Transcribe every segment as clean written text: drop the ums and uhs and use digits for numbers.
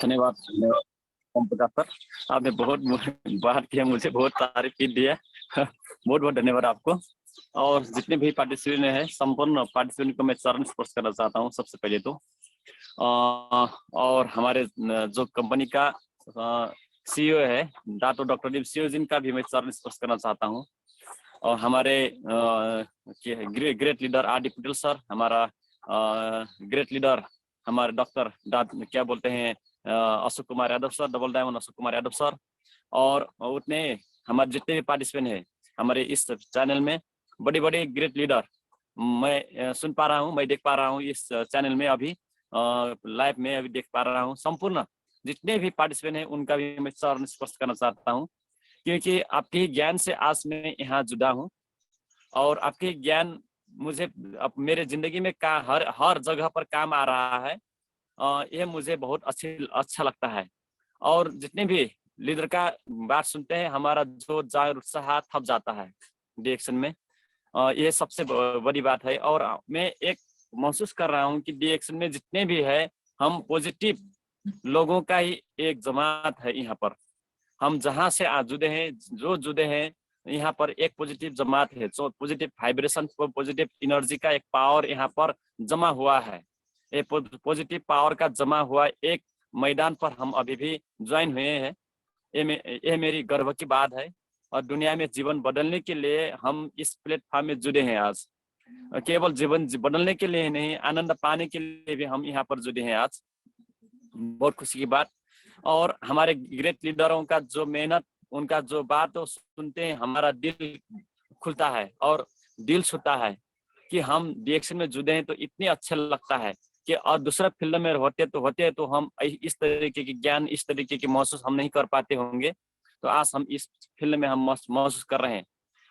धन्यवाद ओम प्रकाश सर। आपने बहुत बात किया, मुझे बहुत तारीफ की दिया। बहुत बहुत धन्यवाद आपको। और जितने भी पार्टिसिपेंट हैं, संपूर्ण पार्टिसिपेंट को मैं चरण स्पर्श करना चाहता हूँ सबसे पहले तो। और हमारे जो कंपनी का सीईओ है डॉक्टर दीप सीईओ जिनका भी मैं चरण स्पर्श करना चाहता हूँ। और हमारे great leader R D Patel sir, हमारा ग्रेट लीडर हमारे डॉक्टर क्या बोलते हैं Ashok Kumar Yadav sir, double diamond Ashok Kumar Yadav sir. और उतने हमारे जितने भी पार्टिसिपेंट हैं हमारे इस चैनल में, बड़े बड़े ग्रेट लीडर मैं सुन पा रहा हूँ, मैं देख पा रहा हूँ इस चैनल में अभी लाइव में अभी देख पा रहा हूँ। संपूर्ण जितने भी पार्टिसिपेंट हैं उनका भी मैं चरण स्पर्श करना चाहता हूँ, क्योंकि आपके ही ज्ञान से आज मैं यहाँ जुड़ा हूँ। और आपके ज्ञान मुझे अब मेरे जिंदगी में हर हर जगह पर काम आ रहा है। ये मुझे बहुत अच्छा लगता है। और जितने भी लीडर का बात सुनते हैं, हमारा जो जागर उत्साह थप जाता है डिएक्शन में। ये सबसे बड़ी बात है। और मैं एक महसूस कर रहा हूँ कि डिएक्शन में जितने भी है, हम पॉजिटिव लोगों का ही एक जमात है यहाँ पर। हम जहाँ से आज जुड़े हैं, जो जुड़े हैं यहाँ पर, एक पॉजिटिव जमात है, जो पॉजिटिव वाइब्रेशन, पॉजिटिव एनर्जी का एक पावर यहाँ पर जमा हुआ है। ये पॉजिटिव पावर का जमा हुआ एक मैदान पर हम अभी भी ज्वाइन हुए हैं। ये मेरी गर्व की बात है। और दुनिया में जीवन बदलने के लिए हम इस प्लेटफॉर्म में जुड़े हैं आज। केवल जीवन बदलने के लिए नहीं, आनंद पाने के लिए भी हम यहाँ पर जुड़े हैं आज। बहुत खुशी की बात। और हमारे ग्रेट लीडरों का जो मेहनत, उनका जो बात सुनते हैं, हमारा दिल खुलता है और दिल छूता है कि हम डिएक्शन में जुड़े हैं तो इतने अच्छा लगता है कि और दूसरा फील्ड में होते तो हम इस तरीके की ज्ञान, इस तरीके की महसूस हम नहीं कर पाते होंगे। तो आज हम इस फील्ड में हम महसूस कर रहे हैं।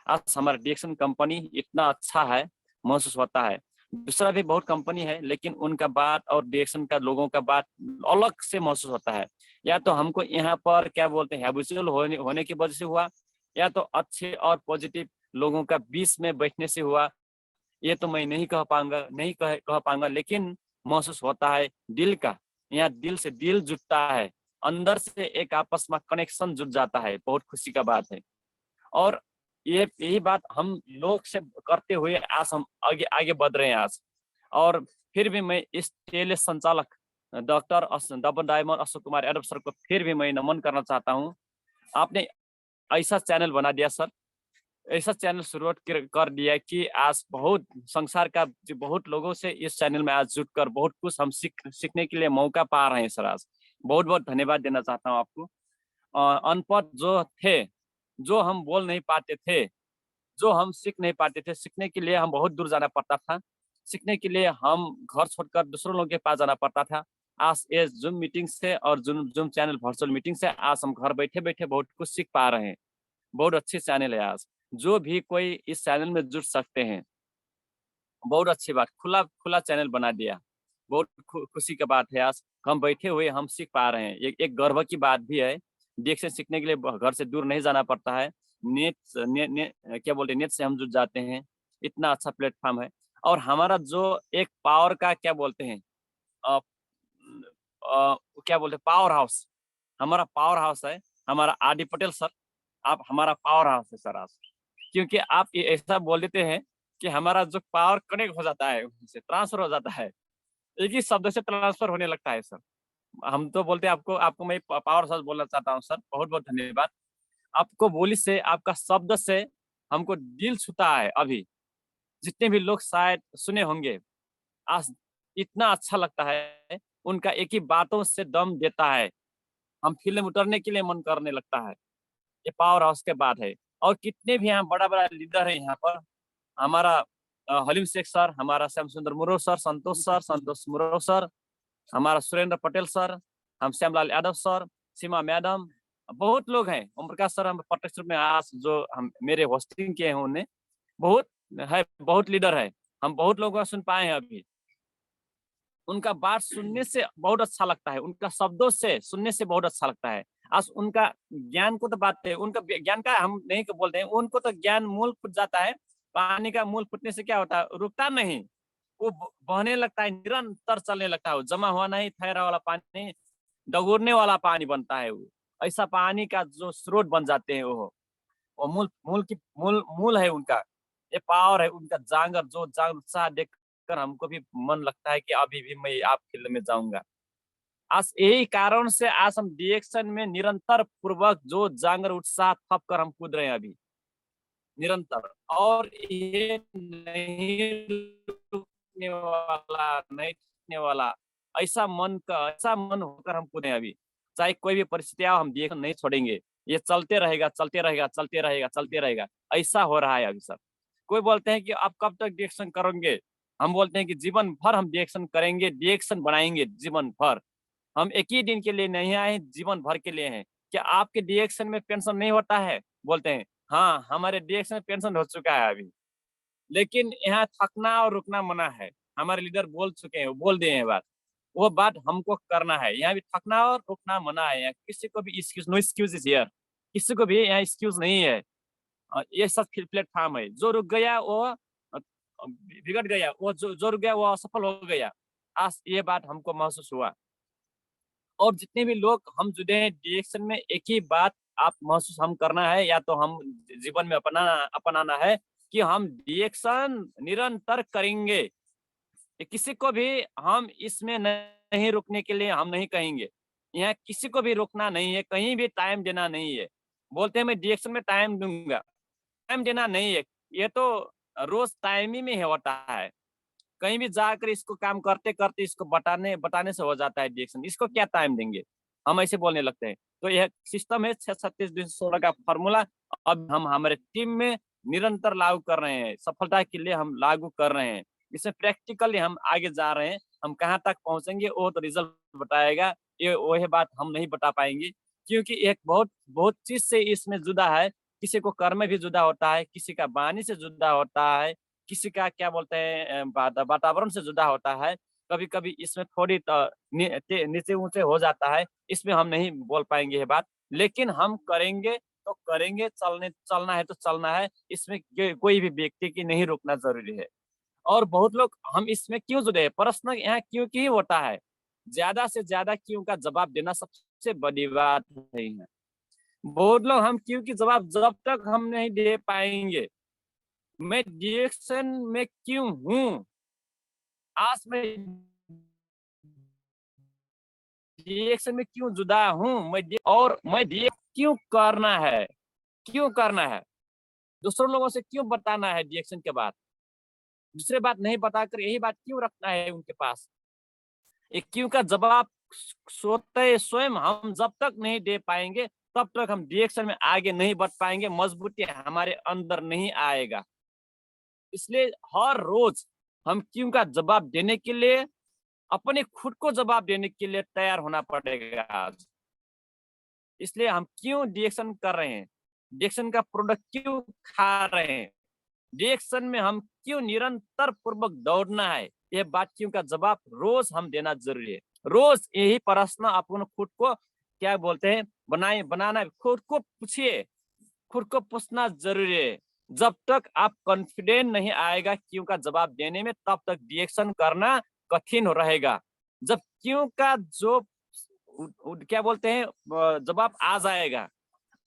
आज हमारा डिएक्शन कंपनी इतना अच्छा है, महसूस होता है। दूसरा भी बहुत कंपनी है, लेकिन उनका बात और डिएक्शन का लोगों का बात अलग से महसूस होता है। या तो हमको यहाँ पर क्या बोलते हैं हैबिचुअल होने की वजह से हुआ, या तो अच्छे और पॉजिटिव लोगों का बीच में बैठने से हुआ। ये तो मैं नहीं कह पाऊंगा, कह पाऊंगा, लेकिन महसूस होता है दिल का। यहाँ दिल से दिल जुटता है, अंदर से एक आपस में कनेक्शन जुट जाता है। बहुत खुशी का बात है। और ये यही बात हम लोग से करते हुए आज हम आगे आगे बढ़ रहे हैं आज। और फिर भी मैं इस टेली संचालक doctor double diamond Ashok Kumar Yadav sir को फिर भी मैं नमन करना चाहता हूँ। आपने ऐसा चैनल बना दिया सर, ऐसा चैनल शुरुआत कर दिया कि आज बहुत संसार का बहुत लोगों से इस चैनल में आज जुटकर बहुत कुछ हम सीखने के लिए मौका पा रहे हैं सर। आज बहुत बहुत धन्यवाद देना चाहता हूँ आपको। अनपढ़ जो थे, जो हम बोल नहीं पाते थे, जो हम सीख नहीं पाते थे, सीखने के लिए हम बहुत दूर जाना पड़ता था। सीखने के लिए हम घर छोड़कर दूसरों लोगों के पास जाना पड़ता था। आज ये जूम मीटिंग से और zoom zoom channel virtual meeting से आज हम घर बैठे बैठे बहुत कुछ सीख पा रहे हैं। बहुत अच्छी चैनल है आज। जो भी कोई इस चैनल में जुड़ सकते हैं, बहुत अच्छी बात, खुला खुला चैनल बना दिया। बहुत खुशी की बात है। आज हम बैठे हुए हम सीख पा रहे हैं, एक गर्व की बात भी है। देख से सीखने के लिए घर से दूर नहीं जाना पड़ता है। क्या बोलते हैं, नेट से हम जुड़ जाते हैं। इतना अच्छा प्लेटफॉर्म है। और हमारा जो एक पावर का क्या बोलते हैं अ, क्या बोलते हैं पावर हाउस, हमारा पावर हाउस है हमारा आर डी पटेल सर। आप हमारा पावर हाउस है सर आज। क्योंकि आप ये ऐसा बोल देते हैं कि हमारा जो पावर कनेक्ट हो जाता है, उनसे ट्रांसफर हो जाता है, एक ही शब्द से ट्रांसफर होने लगता है सर। हम तो बोलते हैं आपको आपको मैं पावर हाउस बोलना चाहता हूँ सर। बहुत बहुत धन्यवाद। आपको बोली से, आपका शब्द से हमको दिल छूता है। अभी जितने भी लोग शायद सुने होंगे, आज इतना अच्छा लगता है। उनका एक ही बातों से दम देता है, हम फील्ड में उतरने के लिए मन करने लगता है। ये पावर हाउस के बाद है। और कितने भी यहाँ बड़ा बड़ा लीडर है यहाँ पर। हमारा हलीम शेख सर, हमारा श्याम सुंदर मुर्मू सर, संतोष मुर्मू सर, हमारा सुरेंद्र पटेल सर, हम श्यामलाल यादव सर, सीमा मैडम, बहुत लोग हैं। ओम प्रकाश सर हम प्रत्यक्ष रूप में आज जो हम मेरे होस्टिंग किए हैं उन्हें, बहुत है, बहुत लीडर है। हम बहुत लोगों का सुन पाए हैं अभी। उनका बात सुनने से बहुत अच्छा लगता है, उनका शब्दों से सुनने से बहुत अच्छा लगता है। आज उनका ज्ञान को तो बात है, उनका ज्ञान का हम नहीं को बोलते हैं, उनको तो ज्ञान मूल फूट जाता है। पानी का मूल फूटने से क्या होता है, रुकता नहीं, वो बहने लगता है, निरंतर चलने लगता है। जमा हुआ नहीं ठहरा वाला पानी दगुरने वाला पानी बनता है वो। ऐसा पानी का जो स्रोत बन जाते हैं वो मूल मूल की मूल मूल है उनका। ये पावर है उनका जांगर, जो जांगर उत्साह देखकर हमको भी मन लगता है कि अभी भी मैं आप फील्ड में जाऊंगा। आज यही कारण से आज हम डिएक्शन में निरंतर पूर्वक जो जांगर उत्साह थप कर हम कूद रहे हैं अभी निरंतर। और ये नहीं रुकने वाला, नहीं रुकने वाला। ऐसा मन होकर हम कूदे अभी। चाहे कोई भी परिस्थिति आओ, हम डिएक्शन नहीं छोड़ेंगे। ये चलते रहेगा, चलते रहेगा, चलते रहेगा, चलते रहेगा। ऐसा हो रहा है अभी सर। कोई बोलते हैं कि आप कब तक डिएक्शन करोगे? हम बोलते हैं कि जीवन भर हम डिएक्शन करेंगे, डिएक्शन बनाएंगे जीवन भर। हम एक ही दिन के लिए नहीं आए, जीवन भर के लिए हैं। क्या आपके डिएक्शन में पेंशन नहीं होता है? बोलते हैं हाँ, हमारे डिएक्शन में पेंशन हो चुका है अभी। लेकिन यहाँ थकना और रुकना मना है। हमारे लीडर बोल चुके हैं, वो बोल दिए हैं बात। वो बात हमको करना है। यहाँ भी थकना और रुकना मना है। यहाँ किसी को भी excuse, no excuse is here. किसी को भी यहाँ एक्सक्यूज नहीं है। ये सब प्लेटफॉर्म है। जो रुक गया वो बिगड़ गया, वो जो रुक गया वो असफल हो गया। आज ये बात हमको महसूस हुआ। और जितने भी लोग हम जुड़े हैं डिएक्शन में, एक ही बात आप महसूस हम करना है, या तो हम जीवन में अपनाना अपनाना है कि हम डिएक्शन निरंतर करेंगे। ये किसी को भी हम इसमें नहीं रुकने के लिए हम नहीं कहेंगे। यहाँ किसी को भी रुकना नहीं है, कहीं भी टाइम देना नहीं है। बोलते हैं मैं डिएक्शन में टाइम दूंगा, टाइम देना नहीं है। ये तो रोज टाइम ही में होता है। कहीं भी जाकर इसको काम करते करते इसको बताने बताने से हो जाता है डिएक्शन। इसको क्या टाइम देंगे, हम ऐसे बोलने लगते हैं। तो यह सिस्टम है 36-36 का फॉर्मूला। अब हम हमारे टीम में निरंतर लागू कर रहे हैं, सफलता के लिए हम लागू कर रहे हैं। इसमें प्रैक्टिकली हम आगे जा रहे हैं। हम कहाँ तक पहुंचेंगे वो तो रिजल्ट बताएगा। ये वही बात हम नहीं बता पाएंगे, क्योंकि एक बहुत बहुत चीज से इसमें जुदा है। किसी को कर्म भी जुदा होता है, किसी का वाणी से जुदा होता है, किसी का क्या बोलते हैं वातावरण से जुदा होता है। कभी कभी इसमें थोड़ी नीचे ऊंचे हो जाता है। इसमें हम नहीं बोल पाएंगे ये बात, लेकिन हम करेंगे तो करेंगे। चलना है तो चलना है। इसमें कोई भी व्यक्ति की नहीं रुकना जरूरी है। और बहुत लोग हम इसमें क्यों जुड़े हैं, प्रश्न यहाँ क्यों की होता है। ज्यादा से ज्यादा क्यों का जवाब देना सबसे बड़ी बात है। बहुत लोग हम क्यों की जवाब जब तक हम नहीं दे पाएंगे, मैं डिएक्शन में क्यों हूँ, आज मैं डिएक्शन में क्यों जुदा हूँ, और मैं डिएक्शन क्यों करना है, क्यों करना है, दूसरों लोगों से क्यों बताना है डिएक्शन के बाद, दूसरे बात नहीं बताकर यही बात क्यों रखना है उनके पास। एक क्यों का जवाब सोते स्वयं हम जब तक नहीं दे पाएंगे, तब तक हम डिएक्शन में आगे नहीं बढ़ पाएंगे, मजबूती हमारे अंदर नहीं आएगा। इसलिए हर रोज हम क्यों का जवाब देने के लिए, अपने खुद को जवाब देने के लिए तैयार होना पड़ेगा आज। इसलिए हम क्यों डिएक्शन कर रहे हैं, डिएक्शन का प्रोडक्ट क्यों खा रहे हैं, डिएक्शन में हम क्यों निरंतर पूर्वक दौड़ना है, ये बात क्यों का जवाब रोज हम देना जरूरी है। रोज यही प्रश्न अपन खुद को क्या बोलते हैं बनाना, खुद को पूछिए, खुद को पूछना जरूरी है। जब तक आप कॉन्फिडेंट नहीं आएगा क्यों का जवाब देने में, तब तक डिएक्शन करना कठिन हो रहेगा। जब क्यों का जो क्या बोलते हैं जवाब आ जाएगा,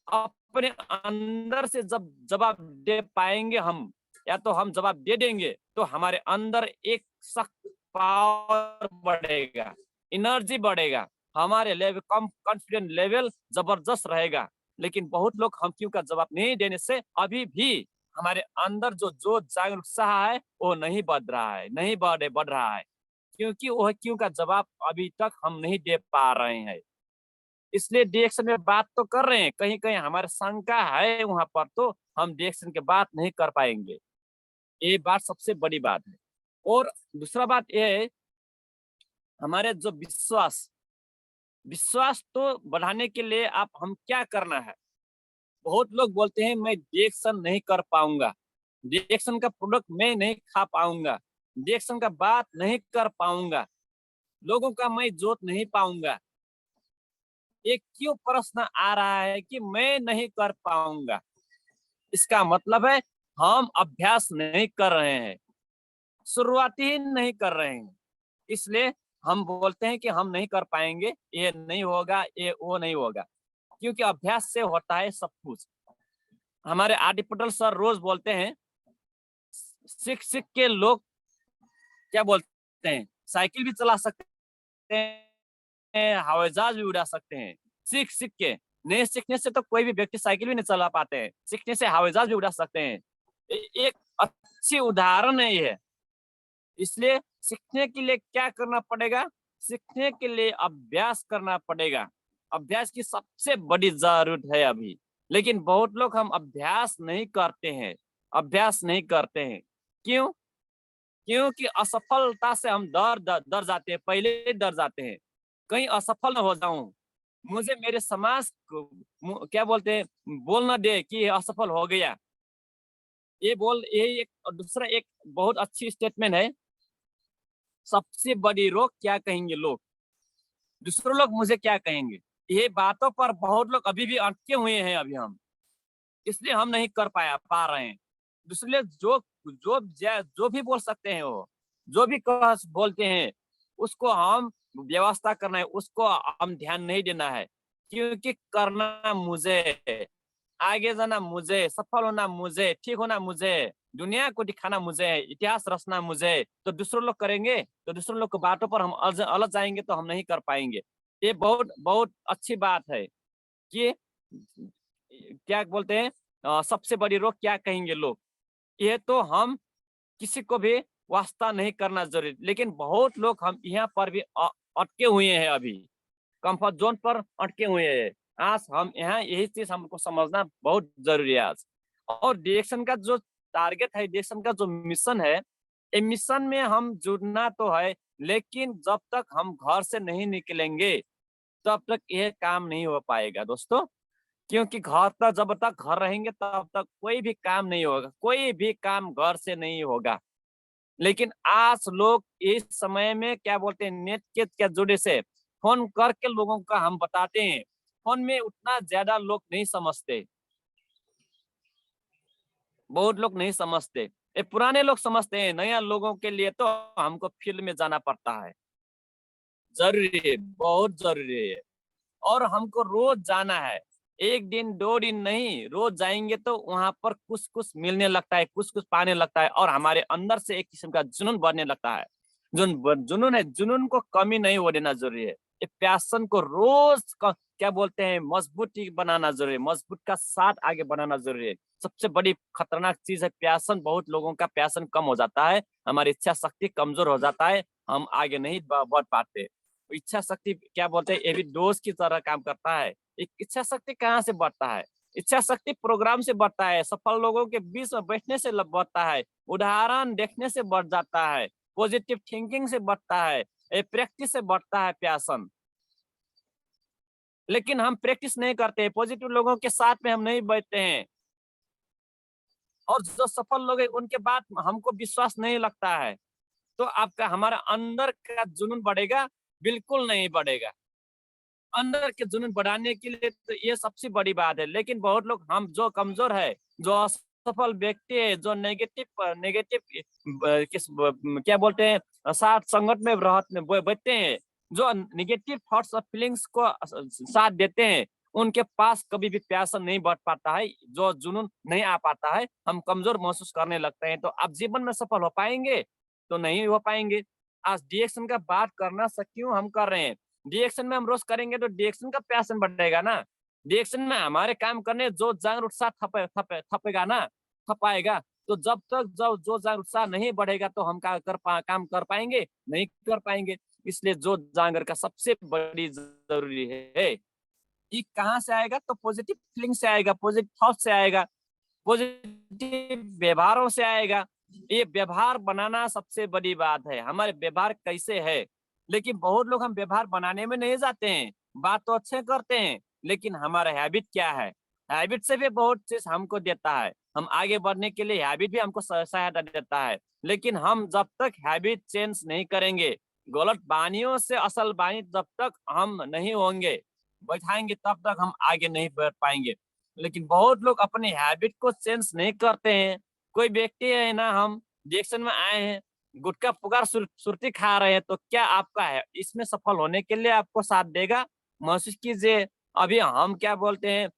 अपने अंदर से जब जवाब दे पाएंगे हम, या तो हम जवाब दे देंगे तो हमारे अंदर एक सख्त पावर बढ़ेगा, एनर्जी बढ़ेगा, हमारे लेवल कम कॉन्फिडेंस लेवल जबरदस्त रहेगा। लेकिन बहुत लोग हम क्यों का जवाब नहीं देने से अभी भी हमारे अंदर जो जो जागरूक उत्साह है वो नहीं बढ़ रहा है, नहीं बढ़ रहा है, क्योंकि वह क्यों का जवाब अभी तक हम नहीं दे पा रहे हैं। इसलिए डिएक्शन में बात तो कर रहे हैं, कहीं कहीं हमारे शंका है वहां पर, तो हम डिएक्शन के बात नहीं कर पाएंगे। ये बात सबसे बड़ी बात है। और दूसरा बात ये है, हमारे जो विश्वास विश्वास तो बढ़ाने के लिए आप हम क्या करना है। बहुत लोग बोलते हैं मैं डिएक्शन नहीं कर पाऊंगा, डिएक्शन का प्रोडक्ट मैं नहीं खा पाऊंगा, डिएक्शन का बात नहीं कर पाऊंगा, लोगों का मैं जोत नहीं पाऊंगा। ये क्यों प्रश्न आ रहा है कि मैं नहीं कर पाऊंगा? इसका मतलब है हम अभ्यास नहीं कर रहे हैं, शुरुआती ही नहीं कर रहे हैं। इसलिए हम बोलते हैं कि हम नहीं कर पाएंगे, ये नहीं होगा, ये वो नहीं होगा, क्योंकि अभ्यास से होता है सब कुछ। हमारे आरडी पटेल सर रोज बोलते हैं, सीख सीख के लोग क्या बोलते हैं, साइकिल भी चला सकते हैं, हवाई जहाज भी उड़ा सकते हैं। सीख सीख के, नहीं सीखने से तो कोई भी व्यक्ति साइकिल भी नहीं चला पाते हैं, सीखने से हवाई जहाज भी उड़ा सकते हैं। एक अच्छी उदाहरण है ये। इसलिए सीखने के लिए क्या करना पड़ेगा? सीखने के लिए अभ्यास करना पड़ेगा। अभ्यास की सबसे बड़ी जरूरत है अभी। लेकिन बहुत लोग हम अभ्यास नहीं करते हैं, अभ्यास नहीं करते हैं। क्यों? क्योंकि असफलता से हम डर जाते हैं, पहले ही डर जाते हैं, कहीं असफल न हो जाऊं, मुझे मेरे समाज को क्या बोलते हैं, बोल ना दे कि असफल हो गया। ये एक और दूसरा एक बहुत अच्छी स्टेटमेंट है, सबसे बड़ी रोक क्या कहेंगे लोग, दूसरे लोग मुझे क्या कहेंगे। ये बातों पर बहुत लोग अभी भी अटके हुए हैं अभी हम, इसलिए हम नहीं कर पा रहे हैं। दूसरे जो भी बोल सकते हैं, वो जो भी बोलते हैं, उसको हम व्यवस्था करना है, उसको हम ध्यान नहीं देना है, क्योंकि करना मुझे है, आगे जाना मुझे, सफल होना मुझे, ठीक होना मुझे, दुनिया को दिखाना मुझे, इतिहास रचना मुझे। तो दूसरे लोग करेंगे, तो दूसरे लोग की बातों पर हम अलग जाएंगे तो हम नहीं कर पाएंगे। ये बहुत बहुत अच्छी बात है कि क्या बोलते हैं, सबसे बड़ी रोक क्या कहेंगे लोग। ये तो हम किसी को भी वास्ता नहीं करना जरूरी, लेकिन बहुत लोग हम यहाँ पर भी अटके हुए हैं अभी, कंफर्ट जोन पर अटके हुए हैं। आज हम यहाँ यही चीज हमको समझना बहुत जरूरी है आज। और डायरेक्शन का जो टारगेट है, डायरेक्शन का जो मिशन है, ये मिशन में हम जुड़ना तो है, लेकिन जब तक हम घर से नहीं निकलेंगे तब तक यह काम नहीं हो पाएगा दोस्तों। क्योंकि घर तक, जब तक घर रहेंगे तब तक कोई भी काम नहीं होगा, कोई भी काम घर से नहीं होगा। लेकिन आज लोग इस समय में क्या बोलते हैं, नेट के क्या जुड़े से फोन करके लोगों का हम बताते हैं, फोन में उतना ज्यादा लोग नहीं समझते, बहुत लोग नहीं समझते। ये पुराने लोग समझते हैं, नया लोगों के लिए तो हमको फील्ड में जाना पड़ता है, जरूरी है, बहुत जरूरी है। और हमको रोज जाना है, एक दिन दो दिन नहीं, रोज जाएंगे तो वहां पर कुछ कुछ मिलने लगता है, कुछ कुछ पाने लगता है, और हमारे अंदर से एक किस्म का जुनून बढ़ने लगता है। जुनून है, जुनून को कमी नहीं हो देना जरूरी है। ये प्यासन को रोज क्या बोलते हैं, मजबूती बनाना जरूरी है, मजबूत का साथ आगे बढ़ाना जरूरी है। सबसे बड़ी खतरनाक चीज है प्यासन। बहुत लोगों का प्यासन कम हो जाता है, हमारी इच्छा शक्ति कमजोर हो जाता है, हम आगे नहीं बढ़ पाते। इच्छा शक्ति क्या बोलते हैं, ये भी डोज की तरह काम करता है। एक इच्छा शक्ति कहाँ से बढ़ता है? इच्छा शक्ति प्रोग्राम से बढ़ता है, सफल लोगों के बीच में बैठने से बढ़ता है, उदाहरण देखने से बढ़ जाता है, पॉजिटिव थिंकिंग से बढ़ता है, प्रैक्टिस से बढ़ता है प्यासन। लेकिन हम प्रैक्टिस नहीं करते, पॉजिटिव लोगों के साथ में हम नहीं बैठते हैं, और जो सफल लोग हैं उनके बाद हमको विश्वास नहीं लगता है, तो आपका हमारा अंदर का जुनून बढ़ेगा? बिल्कुल नहीं बढ़ेगा। अंदर के जुनून बढ़ाने के लिए तो ये सबसे बड़ी बात है। लेकिन बहुत लोग, हम जो कमजोर है, जो असफल व्यक्ति है, जो नेगेटिव नेगेटिव क्या बोलते हैं, साथ संगत में बैठते हैं, जो नेगेटिव थॉट्स और फीलिंग्स को साथ देते हैं, उनके पास कभी भी प्यासा नहीं बढ़ पाता है, जो जुनून नहीं आ पाता है, हम कमजोर महसूस करने लगते हैं। तो आप जीवन में सफल हो पाएंगे? तो नहीं हो पाएंगे। आज डिएक्शन का बात करना क्यों हम कर रहे हैं? डिएक्शन में हम रोज करेंगे तो डिएक्शन का पैशन बढ़ेगा ना। डिएक्शन में हमारे काम करने जो जान उत्साह थपेगा ना, थपाएगा। तो जब तक जो जान उत्साह नहीं बढ़ेगा तो हम काम कर पाएंगे? नहीं कर पाएंगे। इसलिए जो जांगर का सबसे बड़ी जरूरी है, ये कहाँ से आएगा? तो पॉजिटिव फीलिंग से आएगा, पॉजिटिव थॉट से आएगा, पॉजिटिव व्यवहारों से आएगा। ये व्यवहार बनाना सबसे बड़ी बात है, हमारे व्यवहार कैसे है। लेकिन बहुत लोग हम व्यवहार बनाने में नहीं जाते हैं, बात तो अच्छे करते हैं, लेकिन हमारा हैबिट क्या है? हैबिट से भी बहुत चीज हमको देता है, हम आगे बढ़ने के लिए हैबिट भी हमको सहायता देता है। लेकिन हम जब तक हैबिट चेंज नहीं करेंगे, गलत बानियों से असल बानी जब तक हम नहीं होंगे, बैठाएंगे, तब तक हम आगे नहीं बढ़ पाएंगे। लेकिन बहुत लोग अपने हैबिट को चेंज नहीं करते हैं। कोई व्यक्ति है ना, हम डिएक्शन में आए हैं, गुटखा पुकार सुरती खा रहे हैं, तो क्या आपका है इसमें सफल होने के लिए आपको साथ देगा? महसूस कीजिए, अभी हम क्या बोलते हैं,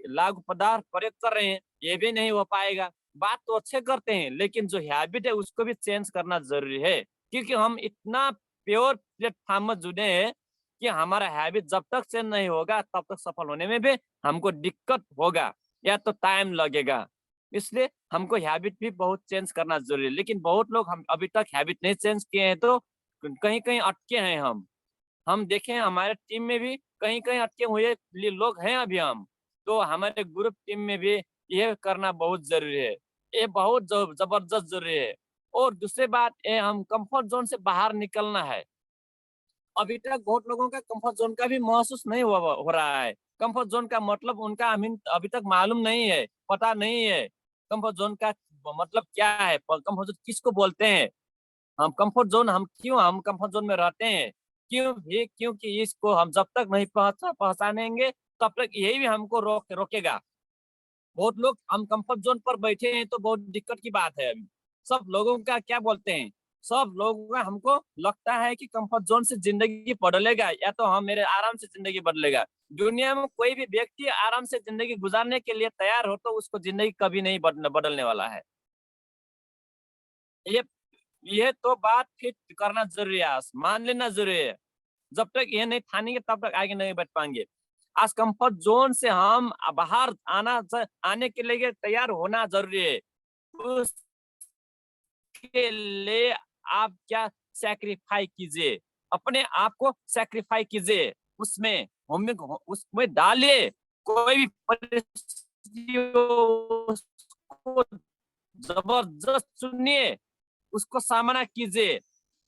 लागू पदार्थ प्रयोग कर रहे हैं, ये भी नहीं हो पाएगा। बात तो अच्छे करते हैं, लेकिन जो हैबिट है उसको भी चेंज करना जरूरी है, क्योंकि हम इतना प्योर प्लेटफॉर्म में जुड़े हैं कि हमारा हैबिट जब तक चेंज नहीं होगा तब तक सफल होने में भी हमको दिक्कत होगा या तो टाइम लगेगा। इसलिए हमको हैबिट भी बहुत चेंज करना जरूरी है, लेकिन बहुत लोग हम अभी तक हैबिट नहीं चेंज किए हैं, तो कहीं कहीं अटके हैं हम देखें हमारे टीम में भी कहीं कहीं अटके हुए लोग हैं अभी हम। तो हमारे ग्रुप टीम में भी ये करना बहुत जरूरी है, ये बहुत जबरदस्त जरूरी है। और दूसरी बात ये, हम कंफर्ट जोन से बाहर निकलना है। अभी तक बहुत लोगों का कंफर्ट जोन का भी महसूस नहीं हो रहा है। कंफर्ट जोन का मतलब उनका अभी तक मालूम नहीं है, पता नहीं है कंफर्ट जोन का मतलब क्या है, कंफर्ट जोन किसको बोलते हैं। हम क्यों हम कंफर्ट जोन में रहते हैं, क्यों भी, क्योंकि इसको हम जब तक नहीं पहचानेंगे तब तक यही भी हमको रोकेगा। बहुत लोग हम कंफर्ट जोन पर बैठे हैं तो बहुत दिक्कत की बात है। अभी सब लोगों का क्या बोलते हैं, सब लोगों का हमको लगता है कि कंफर्ट जोन से जिंदगी बदलेगा या तो हम मेरे आराम से जिंदगी बदलेगा। दुनिया में कोई भी व्यक्ति आराम से जिंदगी गुजारने के लिए तैयार हो तो उसको जिंदगी कभी नहीं बदलने वाला है। ये ये तो बात फिट करना जरूरी है, मान लेना जरूरी है। जब तक ये नहीं ठानेंगे तब तक आगे नहीं बढ़ पाएंगे। आज कंफर्ट जोन से हम बाहर आने के लिए तैयार होना जरूरी है। उसके लिए आप क्या सैक्रिफाई कीजिए, अपने आप को सैक्रिफाई कीजिए, उसमें उसमें डालिए। कोई भी परिस्थिति हो, उसको जबरदस्त सुनिए, उसको सामना कीजिए।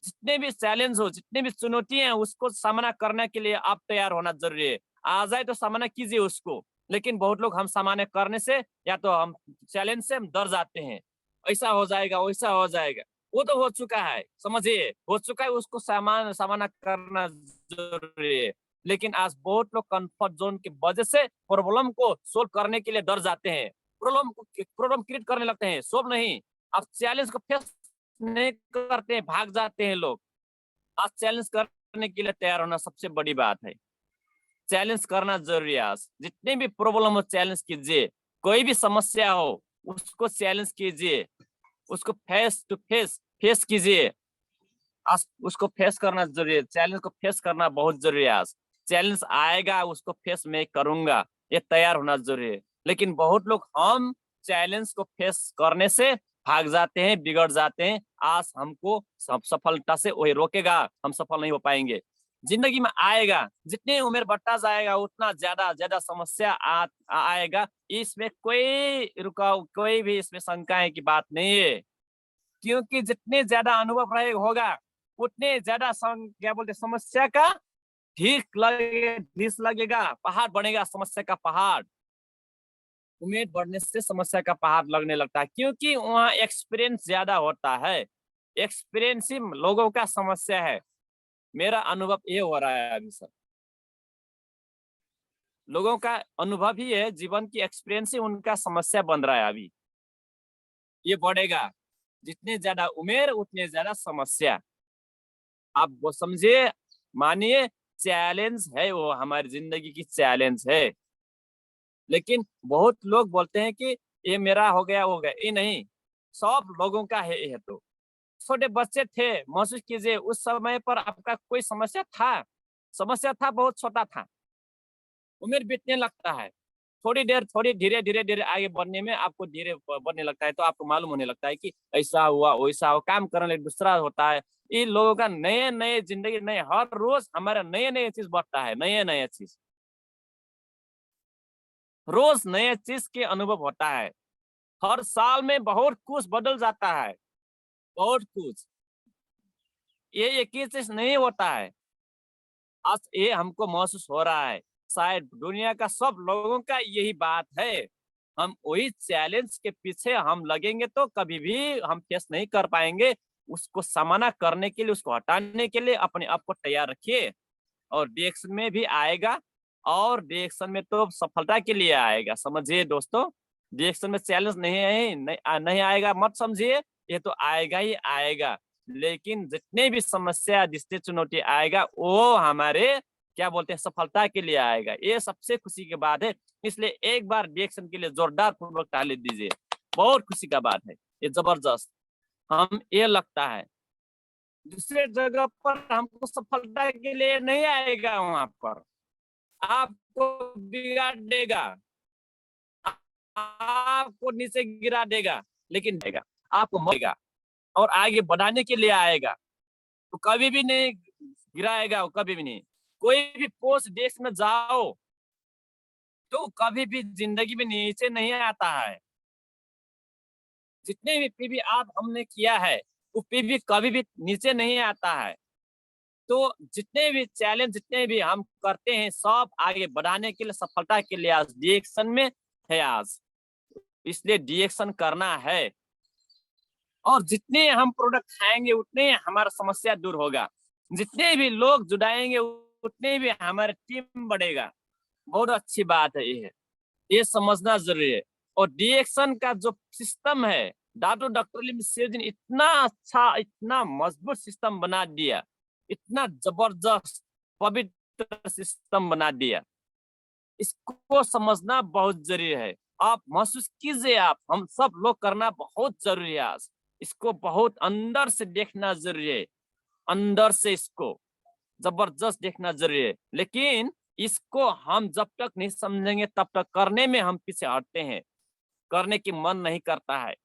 जितने भी चैलेंज हो, जितने भी चुनौती हैं, उसको सामना करने के लिए आप तैयार होना जरूरी है। आ जाए तो सामना कीजिए उसको। लेकिन बहुत लोग हम सामना करने से या तो हम चैलेंज से हम डर जाते हैं, ऐसा हो जाएगा वैसा हो जाएगा। वो तो हो चुका है, समझिए हो चुका है, उसको सामना करना जरूरी है। लेकिन आज बहुत लोग कंफर्ट जोन की वजह से प्रॉब्लम को सोल्व करने के लिए डर जाते हैं, प्रॉब्लम क्रिएट करने लगते हैं, सोल्व नहीं। आप चैलेंज को फेस नहीं करते हैं, भाग जाते हैं लोग। आज चैलेंज करने के लिए तैयार होना सबसे बड़ी बात है। चैलेंज करना जरूरी है। आज जितने भी प्रॉब्लम हो चैलेंज कीजिए, कोई भी समस्या हो उसको चैलेंज कीजिए, उसको फेस टू फेस कीजिए। आज उसको फेस करना जरूरी है, चैलेंज को फेस करना बहुत जरूरी है। आज चैलेंज आएगा उसको फेस मैं करूंगा, ये तैयार होना जरूरी है। लेकिन बहुत लोग हम चैलेंज को फेस करने से भाग जाते हैं, बिगड़ जाते हैं। आज हमको सब सफलता से वही रोकेगा, हम सफल नहीं हो पाएंगे। जिंदगी में आएगा, जितनी उम्र बढ़ता जाएगा उतना ज्यादा ज्यादा समस्या आएगा। इसमें कोई भी इसमें शंकाएं की बात नहीं है, क्योंकि जितने ज्यादा अनुभव रहे होगा उतने ज्यादा क्या बोलते समस्या का ढीस लगेगा, पहाड़ बनेगा समस्या का पहाड़। उम्र बढ़ने से समस्या का पहाड़ लगने लगता है, क्योंकि वहाँ एक्सपीरियंस ज्यादा होता है। एक्सपीरियंसिव लोगों का समस्या है, मेरा अनुभव ये हो रहा है अभी सर। लोगों का अनुभव ही है, जीवन की एक्सपीरियंस ही उनका समस्या बन रहा है अभी। ये बढ़ेगा, जितने ज्यादा उम्र उतने ज्यादा समस्या। आप वो समझिए, मानिए चैलेंज है, वो हमारी जिंदगी की चैलेंज है। लेकिन बहुत लोग बोलते हैं कि ये मेरा हो गया ये नहीं, सब लोगों का है ये। तो छोटे बच्चे थे, महसूस कीजिए उस समय पर आपका कोई समस्या था, बहुत छोटा था। उम्र बीतने लगता है, थोड़ी धीरे धीरे आगे बढ़ने में आपको धीरे बढ़ने लगता है, तो आपको मालूम होने लगता है कि ऐसा हुआ वैसा हुआ, काम करने लगे दूसरा होता है। इन लोगों का नए नए जिंदगी, नए हर रोज हमारा नए नए चीज बढ़ता है, नए नए चीज, रोज नए चीज के अनुभव होता है। हर साल में बहुत कुछ बदल जाता है, बहुत कुछ। ये एक ही चीज नहीं होता है। आज ये हमको महसूस हो रहा है, शायद दुनिया का सब लोगों का यही बात है। हम वही चैलेंज के पीछे हम लगेंगे तो कभी भी हम फेस नहीं कर पाएंगे। उसको सामना करने के लिए, उसको हटाने के लिए अपने आप को तैयार रखिए, और डायरेक्शन में भी आएगा। और डायरेक्शन में तो सफलता के लिए आएगा, समझिए दोस्तों। डायरेक्शन में चैलेंज नहीं है, नहीं आएगा मत समझिए, ये तो आएगा ही आएगा। लेकिन जितने भी समस्या जिससे चुनौती आएगा वो हमारे क्या बोलते हैं सफलता के लिए आएगा। ये सबसे खुशी की बात है। इसलिए एक बार रिएक्शन के लिए जोरदार पूर्वक ताली दीजिए। बहुत खुशी का बात है, ये जबरदस्त। हम ये लगता है दूसरे जगह पर हमको सफलता के लिए नहीं आएगा, वहां पर आपको बिगाड़ देगा, आपको नीचे गिरा देगा, लेकिन देगा आपको मरेगा और आगे बढ़ाने के लिए आएगा। तो कभी भी नहीं गिराएगा, कभी भी नहीं। कोई भी पोस्ट देश में जाओ तो कभी भी जिंदगी में नीचे नहीं आता है। जितने भी पीवी आप हमने किया है वो पीवी कभी भी नीचे नहीं आता है। तो जितने भी चैलेंज जितने भी हम करते हैं सब आगे बढ़ाने के लिए, सफलता के लिए आज डिएक्शन में है आज। इसलिए डिएक्शन करना है और जितने हम प्रोडक्ट खाएंगे उतने हमारा समस्या दूर होगा। जितने भी लोग जुड़ाएंगे उतने भी हमारा टीम बढ़ेगा। बहुत अच्छी बात है ये समझना जरूरी है। और डिएक्शन का जो सिस्टम है डॉक्टर लीम ने इतना अच्छा इतना मजबूत सिस्टम बना दिया, इतना जबरदस्त पवित्र सिस्टम बना दिया। इसको समझना बहुत जरूरी है। आप महसूस कीजिए, आप हम सब लोग करना बहुत जरूरी है आज। इसको बहुत अंदर से देखना जरूरी है, अंदर से इसको जबरदस्त देखना जरूरी है। लेकिन इसको हम जब तक नहीं समझेंगे तब तक करने में हम पीछे हटते हैं, करने की मन नहीं करता है,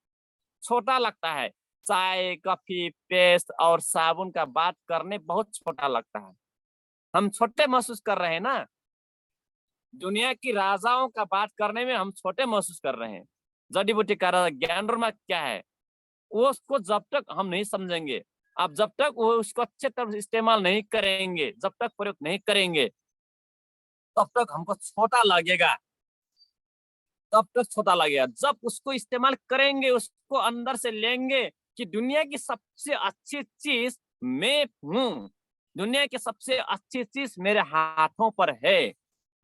छोटा लगता है। चाय कॉफी पेस्ट और साबुन का बात करने बहुत छोटा लगता है, हम छोटे महसूस कर रहे हैं ना। दुनिया की राजाओं का बात करने में हम छोटे महसूस कर रहे हैं। जड़ी बूटी का राजा ज्ञानवर्मा क्या है, वो उसको जब तक हम नहीं समझेंगे, आप जब तक वो उसको अच्छे तरह से इस्तेमाल नहीं करेंगे, जब तक प्रयोग नहीं करेंगे तब तक हमको छोटा लगेगा, तब तक छोटा लगेगा। जब उसको इस्तेमाल करेंगे, उसको अंदर से लेंगे कि दुनिया की सबसे अच्छी चीज मैं हूँ, दुनिया की सबसे अच्छी चीज मेरे हाथों पर है,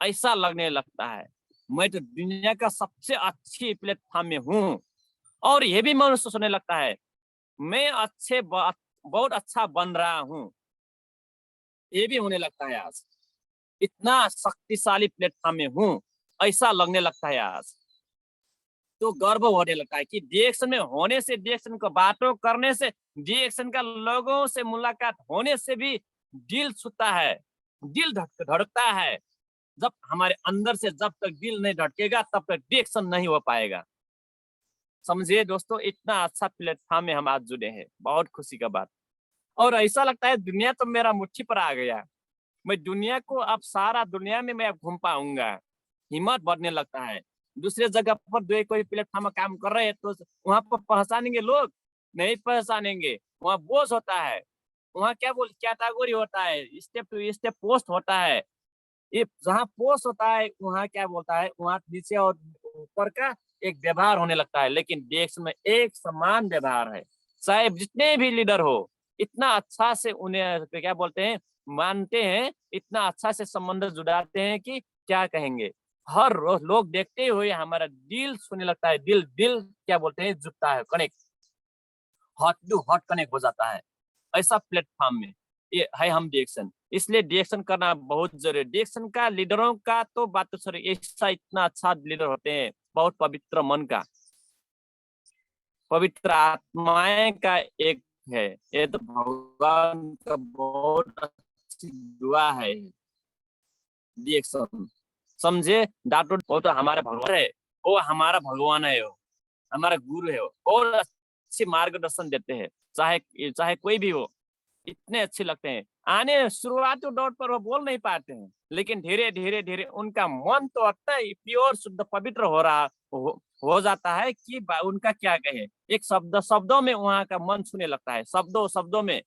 ऐसा लगने लगता है। मैं तो दुनिया का सबसे अच्छी प्लेटफॉर्म में हूँ। और ये भी मन सोचने लगता है मैं बहुत अच्छा बन रहा हूँ, ये भी होने लगता है आज। इतना शक्तिशाली प्लेटफॉर्म में हूँ, ऐसा लगने लगता है आज। तो गर्व होने लगता है कि डिएक्शन में होने से, डिएक्शन को बातों करने से, डिएक्शन का लोगों से मुलाकात होने से भी दिल छूता है, दिल धड़कता है। जब हमारे अंदर से जब तक दिल नहीं धड़केगा तब तक डिएक्शन नहीं हो पाएगा। समझिए दोस्तों, इतना अच्छा प्लेटफॉर्म में हम आज जुड़े हैं, बहुत खुशी का बात। और ऐसा लगता है दुनिया तो मेरा मुट्ठी पर आ गया, मैं दुनिया को अब सारा दुनिया में मैं अब घूम पाऊंगा, हिम्मत बढ़ने लगता है। दूसरे जगह पर दो कोई प्लेटफॉर्म में काम कर रहे हैं तो वहां पर पहचानेंगे लोग, नहीं पहचानेंगे। वहाँ बोझ होता है, वहाँ क्या कैटेगरी होता है, स्टेप टू स्टेप पोस्ट होता है। ये जहाँ पोस्ट होता है वहाँ क्या बोलता है, वहाँ नीचे और ऊपर का एक व्यवहार होने लगता है। लेकिन देश में एक समान व्यवहार है, चाहे जितने भी लीडर हो, इतना अच्छा से उन्हें क्या बोलते हैं मानते हैं, इतना अच्छा से संबंध जुड़ाते हैं कि क्या कहेंगे। हर रोज लोग देखते हुए हमारा दिल सुनने लगता है, दिल दिल क्या बोलते हैं जुड़ता है, connect, hot to hot connect हो जाता है। ऐसा प्लेटफॉर्म में ये है हम डिएक्शन। इसलिए डिएक्शन करना बहुत जरूरी है। डिएक्शन का लीडरों का तो बात तो सॉरी, ऐसा इतना अच्छा लीडर होते हैं, बहुत पवित्र मन का, पवित्र आत्माएं का एक है। ये तो भगवान का बहुत अच्छी दुआ है डिएक्शन। समझे डॉक्टर, वो तो हमारा भगवान है, वो हमारा भगवान है, वो हमारा गुरु है, वो और अच्छे मार्गदर्शन देते हैं, चाहे चाहे कोई भी हो, इतने अच्छे लगते हैं। आने शुरुआती दौर पर वो बोल नहीं पाते हैं, लेकिन धीरे धीरे धीरे उनका मन तो इतना प्योर शुद्ध पवित्र हो जाता है कि उनका क्या कहे। एक शब्दों में वहाँ का मन छूने लगता है, शब्दों शब्दों में,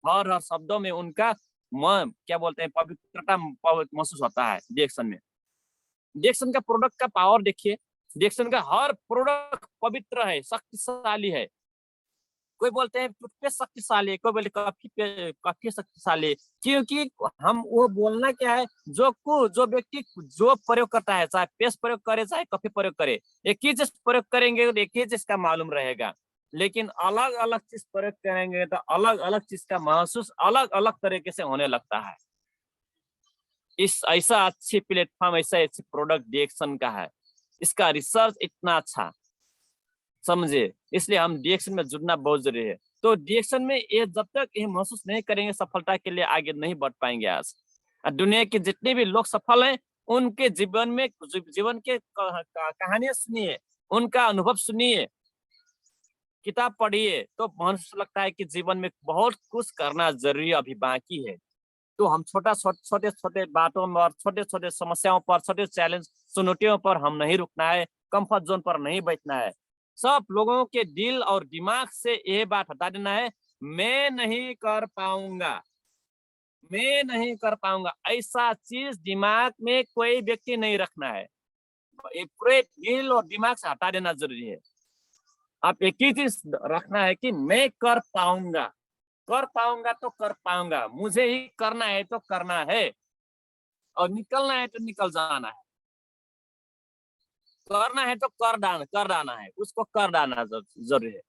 हर शब्दों में उनका मन क्या बोलते हैं पवित्रता महसूस होता है डिएक्शन में। डिएक्शन का प्रोडक्ट का पावर देखिए, डिएक्शन का हर प्रोडक्ट पवित्र है, शक्तिशाली है। कोई बोलते हैं टूथपेस्ट शक्तिशाली है, कोई बोलते काफी शक्तिशाली, क्योंकि हम वो बोलना क्या है, जो व्यक्ति जो प्रयोग करता है, चाहे पेस्ट प्रयोग करे चाहे कॉफी प्रयोग करे, एक ही चीज प्रयोग करेंगे तो एक ही चीज का मालूम रहेगा। लेकिन अलग अलग चीज प्रयोग करेंगे तो अलग अलग चीज का महसूस अलग अलग तरीके से होने लगता है। इस ऐसा अच्छी प्लेटफॉर्म, ऐसा अच्छी प्रोडक्ट डीएक्शन का है, इसका रिसर्च इतना अच्छा, समझे, इसलिए हम डीएक्शन में जुड़ना बहुत जरूरी है। तो डीएक्शन में ये जब तक ये महसूस नहीं करेंगे सफलता के लिए आगे नहीं बढ़ पाएंगे। आज दुनिया के जितने भी लोग सफल हैं उनके जीवन में जीवन के कहानियां सुनिए, उनका अनुभव सुनिए, किताब पढ़िए, तो महसूस लगता है कि जीवन में बहुत कुछ करना जरूरी अभी बाकी है। तो हम छोटे छोटे बातों में और छोटे छोटे समस्याओं पर, छोटे चैलेंज चुनौतियों पर हम नहीं रुकना है, कंफर्ट जोन पर नहीं बैठना है। सब लोगों के दिल और दिमाग से ये बात हटा देना है, मैं नहीं कर पाऊंगा, मैं नहीं कर पाऊंगा, ऐसा चीज दिमाग में कोई व्यक्ति नहीं रखना है। ये पूरे दिल और दिमाग से हटा देना जरूरी है। आप एक ही चीज रखना है कि मैं कर पाऊंगा, कर पाऊंगा तो कर पाऊंगा, मुझे ही करना है तो करना है, और निकलना है तो निकल जाना है, करना है तो कर डालना है, उसको कर डालना जरूरी है।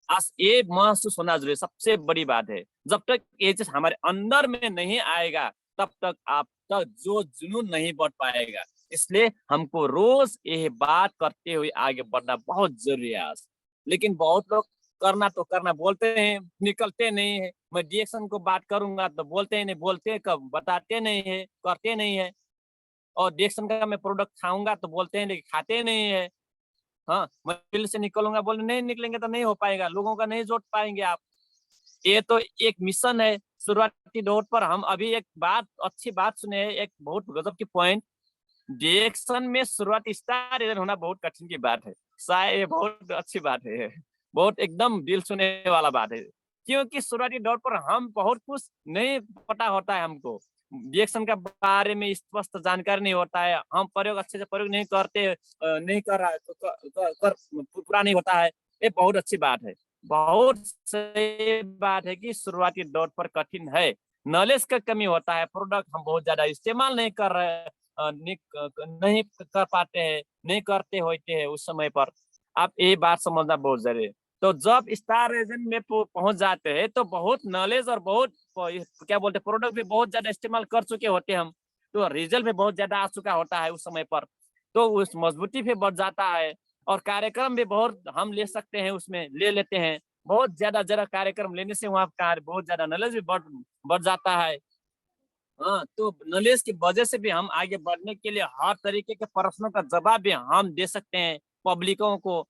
आज ये महसूस होना जरूरी है, सबसे बड़ी बात है। जब तक ये चीज हमारे अंदर में नहीं आएगा तब तक आप तक जो जुनून नहीं बढ़ पाएगा। इसलिए हमको रोज ये बात करते हुए आगे बढ़ना बहुत जरूरी है आज। लेकिन बहुत लोग करना तो करना बोलते हैं, निकलते नहीं है। मैं डिएक्शन को बात करूंगा तो बोलते ही नहीं, बोलते कब बताते नहीं है, करते नहीं है। और डिएक्शन का मैं प्रोडक्ट खाऊंगा तो बोलते हैं लेकिन खाते नहीं है। हाँ, मैं फील्ड से निकलूंगा, बोले नहीं निकलेंगे तो नहीं हो पाएगा, लोगों का नहीं जोड़ पाएंगे आप। ये तो एक मिशन है। शुरुआती दौर पर हम अभी एक बात, अच्छी बात सुने, एक बहुत गजब की पॉइंट, डिएक्शन में शुरुआती स्टार एजेंट होना बहुत कठिन की बात है। शायद ये बहुत अच्छी बात है, बहुत एकदम दिल छूने वाला बात है। क्योंकि शुरुआती दौर पर हम बहुत कुछ नहीं पता होता है, हमको डिएक्शन के बारे में स्पष्ट जानकारी नहीं होता है, हम प्रयोग अच्छे से प्रयोग नहीं करते, नहीं कर रहा है तो पूरा नहीं होता है। ये बहुत अच्छी बात है, बहुत सही बात है कि शुरुआती दौर पर कठिन है, नॉलेज का कमी होता है, प्रोडक्ट हम बहुत ज्यादा इस्तेमाल नहीं कर रहे हैं, नहीं कर पाते हैं, नहीं करते होते हैं उस समय पर। आप ये बात समझना बहुत जरूरी है। तो जब स्टार एजेंट में पहुंच जाते हैं तो बहुत नॉलेज और बहुत क्या बोलते हैं, प्रोडक्ट भी बहुत ज्यादा इस्तेमाल कर चुके होते हैं हम, तो रिजल्ट भी बहुत ज्यादा आ चुका होता है उस समय पर, तो उस मजबूती भी बढ़ जाता है। और कार्यक्रम भी बहुत हम ले सकते हैं, उसमें ले लेते हैं, बहुत ज्यादा जरा कार्यक्रम लेने से वहाँ का बहुत ज्यादा नॉलेज भी बढ़ जाता है। हाँ, तो नॉलेज की वजह से भी हम आगे बढ़ने के लिए हर तरीके के प्रश्नों का जवाब भी हम दे सकते हैं पब्लिकों को।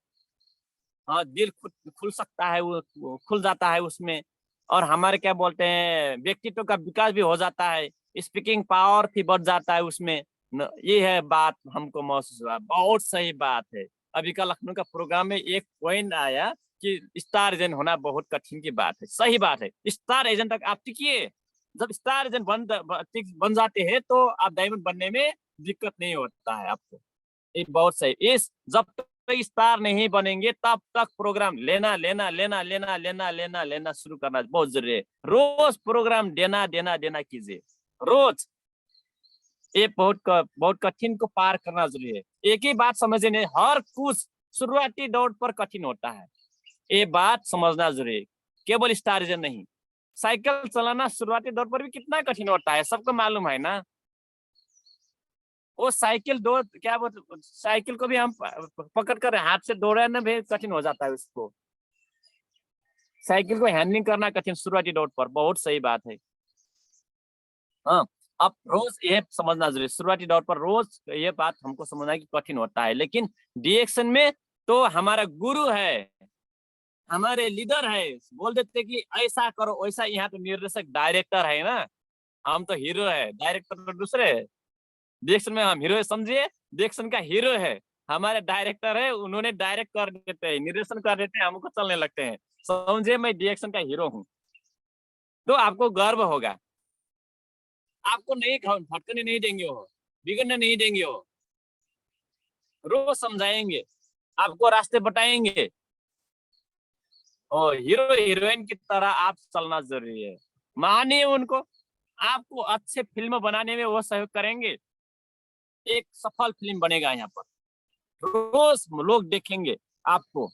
हाँ, दिल खुल सकता है, वो खुल जाता है उसमें। और हमारे क्या बोलते हैं, व्यक्तित्व का विकास भी हो जाता है, स्पीकिंग पावर भी बढ़ जाता है उसमें। ये है बात हमको महसूस हुआ, बहुत सही बात है। अभी का लखनऊ का प्रोग्राम में एक पॉइंट आया कि स्टार एजेंट होना बहुत कठिन की बात है, सही बात है। स्टार एजेंट तक आप टिकिए, जब स्टार एजेंट बन जाते हैं तो आप डायमंड बनने में दिक्कत नहीं होता है आपको। ये बहुत सही। इस जब तक स्टार नहीं बनेंगे तब तक प्रोग्राम लेना लेना लेना लेना लेना लेना लेना शुरू करना बहुत जरूरी है। रोज प्रोग्राम देना देना देना कीजिए, रोज। ये बहुत कठिन को पार करना जरूरी है। एक ही बात समझने, हर कुछ शुरुआती दौर पर कठिन होता है, ये बात समझना जरूरी है, केवल स्टार नहीं। साइकिल चलाना शुरुआती दौर पर भी कितना कठिन होता है, सबको मालूम है ना। वो साइकिल दो क्या बोलते, साइकिल को भी हम पकड़ कर हाथ से दौड़ाना भी कठिन हो जाता है उसको। साइकिल को हैंडलिंग करना कठिन शुरुआती दौर पर, बहुत सही बात है। हाँ, अब रोज ये समझना जरूरी, शुरुआती दौर पर रोज ये बात हमको समझना कि कठिन होता है। लेकिन डीएक्शन में तो हमारा गुरु है, हमारे लीडर है, बोल देते कि ऐसा करो वैसा। यहाँ तो निर्देशक डायरेक्टर है ना, हम तो हीरो है, डायरेक्टर तो दूसरे है। डिएक्शन में हम हीरो है, समझिए, डिएक्शन का हीरो है, हमारे डायरेक्टर है, उन्होंने डायरेक्ट कर देते हैं, निर्देशन कर देते हैं, हमको चलने लगते हैं। समझिए मैं डिएक्शन का हीरो हूँ, तो आपको गर्व होगा। आपको नहीं भटकने नहीं देंगे वो, बिगड़ने नहीं देंगे वो, रोज समझाएंगे, आपको रास्ते बताएंगे। और हीरो हीरोइन की तरह आप चलना जरूरी है, मानिए उनको। आपको अच्छे फिल्म बनाने में वो सहयोग करेंगे, एक सफल फिल्म बनेगा यहाँ पर, रोज लोग देखेंगे आपको,